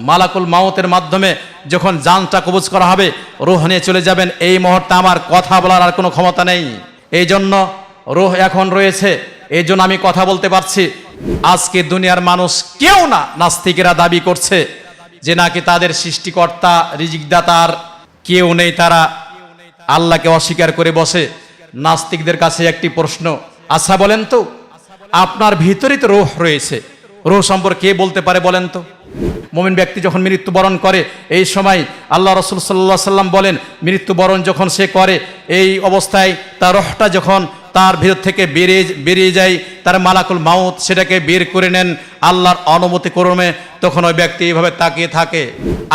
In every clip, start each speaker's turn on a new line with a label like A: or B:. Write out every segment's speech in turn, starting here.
A: মালাকুল মাউতের মাধ্যমে যখন জানটা কবজ করা হবে, রূহ নিয়ে চলে যাবেন। এই মুহূর্তে আমার কথা বলার আর কোনো ক্ষমতা নেই। এই জন্য রূহ এখন রয়েছে, এই জন্য আমি কথা বলতে পারছি। আজকে দুনিয়ার মানুষ কেউ না, নাস্তিকেরা দাবি করছে যে নাকি তাদের সৃষ্টিকর্তা রিজিকদাতার কেউ নেই, তারা আল্লাহকে অস্বীকার করে বসে। নাস্তিকদের কাছে একটি প্রশ্ন, আচ্ছা বলেন তো, আপনার ভিতরেই তো রূহ রয়েছে, রূহ সম্পর্কে কে বলতে পারে বলেন তো? মুমিন ব্যক্তি যখন মৃত্যুবরণ করে, এই সময় আল্লাহ রাসূল সাল্লাল্লাহু আলাইহি ওয়াসাল্লাম বলেন, মৃত্যুবরণ যখন সে করে, এই অবস্থায় তার রূহটা যখন তার ভিতর থেকে বেরিয়ে যায়, তার মালাকুল মাউত সেটাকে বের করে নেন আল্লাহর অনুমতি ক্রমে। তখন ওই ব্যক্তি এইভাবে তাকিয়ে থাকে।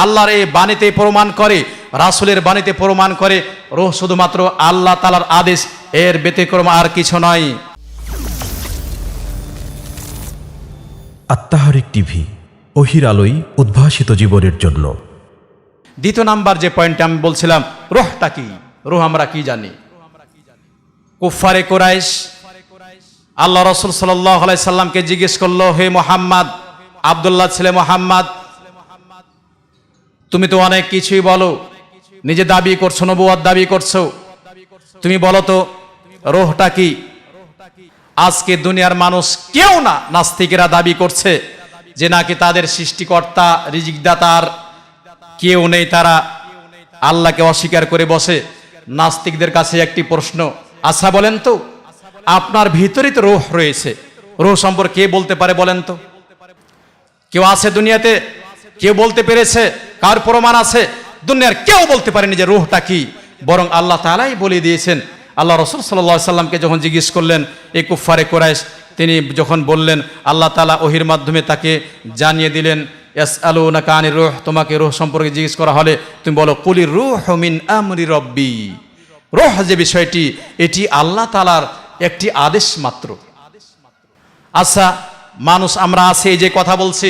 A: আল্লাহর এই বাণীতে প্রমাণ করে, রাসূলের বাণীতে প্রমাণ করে, রূহ শুধুমাত্র আল্লাহ তাআলার আদেশ, এর ব্যতিক্রম আর কিছু নয়।
B: আত্মাহারিক টিভি, ওহির আলোয় উদ্ভাসিত জীবনের জন্য।
A: দ্বিতীয় নাম্বার যে পয়েন্টটা আমি বলছিলাম, রূহটা কি? রূহ আমরা কি জানি? কুফারে কুরাইশ আল্লাহ রাসূল সাল্লাল্লাহু আলাইহি সাল্লামকে জিজ্ঞেস করলো, হে মুহাম্মদ, আব্দুল্লাহ ছেলে মুহাম্মদ, তুমি তো অনেক কিছুই বলো, নিজে দাবি করছো, নবুয়ত দাবি করছো, তুমি বলো তো রূহটা কি? আজকে দুনিয়ার মানুষ কেউ না, নাস্তিকেরা দাবি করছে যে নাকি তাদের সৃষ্টিকর্তা রিজিকদাতার কেউ নেই, তারা আল্লাহকে অস্বীকার করে বসে। নাস্তিকদের কাছে একটি প্রশ্ন, আচ্ছা বলেন তো, আপনার ভিতরেই তো রূহ রয়েছে, রূহ সম্পর্কে কে বলতে পারে বলেন তো? কেউ আছে দুনিয়াতে কেউ বলতে পেরেছে? কার প্রমাণ আছে? দুনিয়ার কেউ বলতে পারেনি যে রূহটা কি, বরং আল্লাহ তাআলাই বলে দিয়েছেন। আল্লাহ রাসূল সাল্লাল্লাহু আলাইহি সাল্লামকে যখন জিজ্ঞেস করলেন এই কুফারে কুরাইশ, তিনি যখন বললেন, আল্লাহ তাআলা ওহির মাধ্যমে তাকে জানিয়ে দিলেন, ইয়াসআলুনাকা আনির রূহ, তোমাকে রূহ সম্পর্কে জিজ্ঞেস করা হলে তুমি বলো, কুলির রূহু মিন আমরি রব্বি। রূহ যে বিষয়টি, এটি আল্লাহ তাআলার একটি আদেশ মাত্র। আচ্ছা, মানুষ আমরা আছি, এই যে কথা বলছি,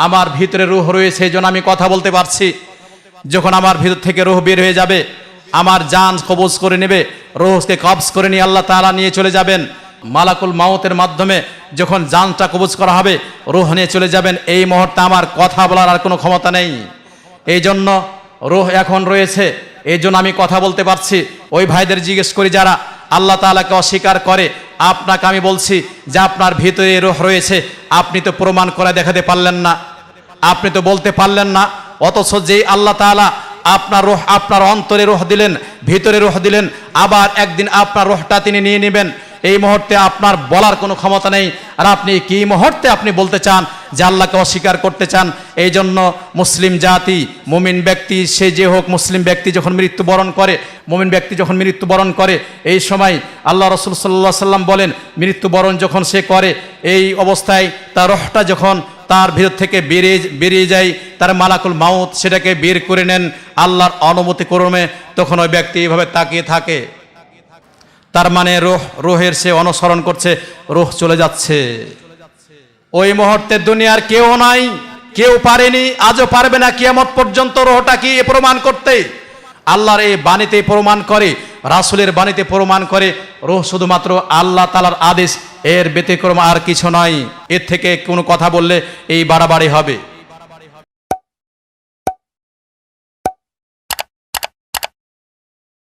A: আমার ভিতরে রূহ রয়েছে, এই জন্য আমি কথা বলতে পারছি। যখন আমার ভিতর থেকে রূহ বের হয়ে যাবে, আমার জান কবজ করে নেবে, রূহকে কবজ করে নিয়ে আল্লাহ তাআলা নিয়ে চলে যাবেন। মালাকুল মাউতের মাধ্যমে যখন জানটা কবজ করা হবে, রূহ নিয়ে চলে যাবেন। এই মুহূর্তে আমার কথা বলার আর কোনো ক্ষমতা নেই। এই জন্য রূহ এখন রয়েছে, এই জন্য আমি কথা বলতে পারছি। ওই ভাইদের জিজ্ঞেস করি যারা আল্লাহ তাআলাকে অস্বীকার করে, আপনাকে আমি বলছি যে আপনার ভিতরে রূহ রয়েছে, আপনি তো প্রমাণ করে দেখাতে পারলেন না, আপনি তো বলতে পারলেন না। অথচ যেই আল্লাহ তাআলা আপনার রূহ, আপনার অন্তরে রূহ দিলেন, ভিতরে রূহ দিলেন, আবার একদিন আপনার রূহটা তিনি নিয়ে নেবেন। এই মুহূর্তে আপনার বলার কোনো ক্ষমতা নেই। আর আপনি কি মুহূর্তে আপনি বলতে চান যে আল্লাহকে অস্বীকার করতে চান? এই জন্য মুসলিম জাতি, মুমিন ব্যক্তি সে যে হোক, মুসলিম ব্যক্তি যখন মৃত্যুবরণ করে, মুমিন ব্যক্তি যখন মৃত্যুবরণ করে, এই সময় আল্লাহ রাসূল সাল্লাল্লাহু আলাইহি সাল্লাম বলেন, মৃত্যুবরণ যখন সে করে, এই অবস্থায় তার রূহটা যখন তার ভিতর থেকে বেরিয়ে যায়, তার মালাকুল মাউত সেটাকে বের করে নেন আল্লাহর অনুমতি ক্রমে। তখন ওই ব্যক্তি এইভাবে তাকিয়ে থাকে। তার মানে রূহের সে অনুসরণ করছে, রূহ চলে যাচ্ছে। ওই মুহূর্তে দুনিয়ার কেউ নাই, কেউ পারেনি, আজও পারবে না কিয়ামত পর্যন্ত রূহটা কি প্রমাণ করতে। আল্লাহর এই বাণীতে প্রমাণ করে, রাসূলের বাণীতে প্রমাণ করে, রূহ শুধুমাত্র আল্লাহ তাআলার আদেশ, এর ব্যতিক্রম আর কিছু নয়। এর থেকে কোনো কথা বললে এই বাড়াবাড়ি হবে।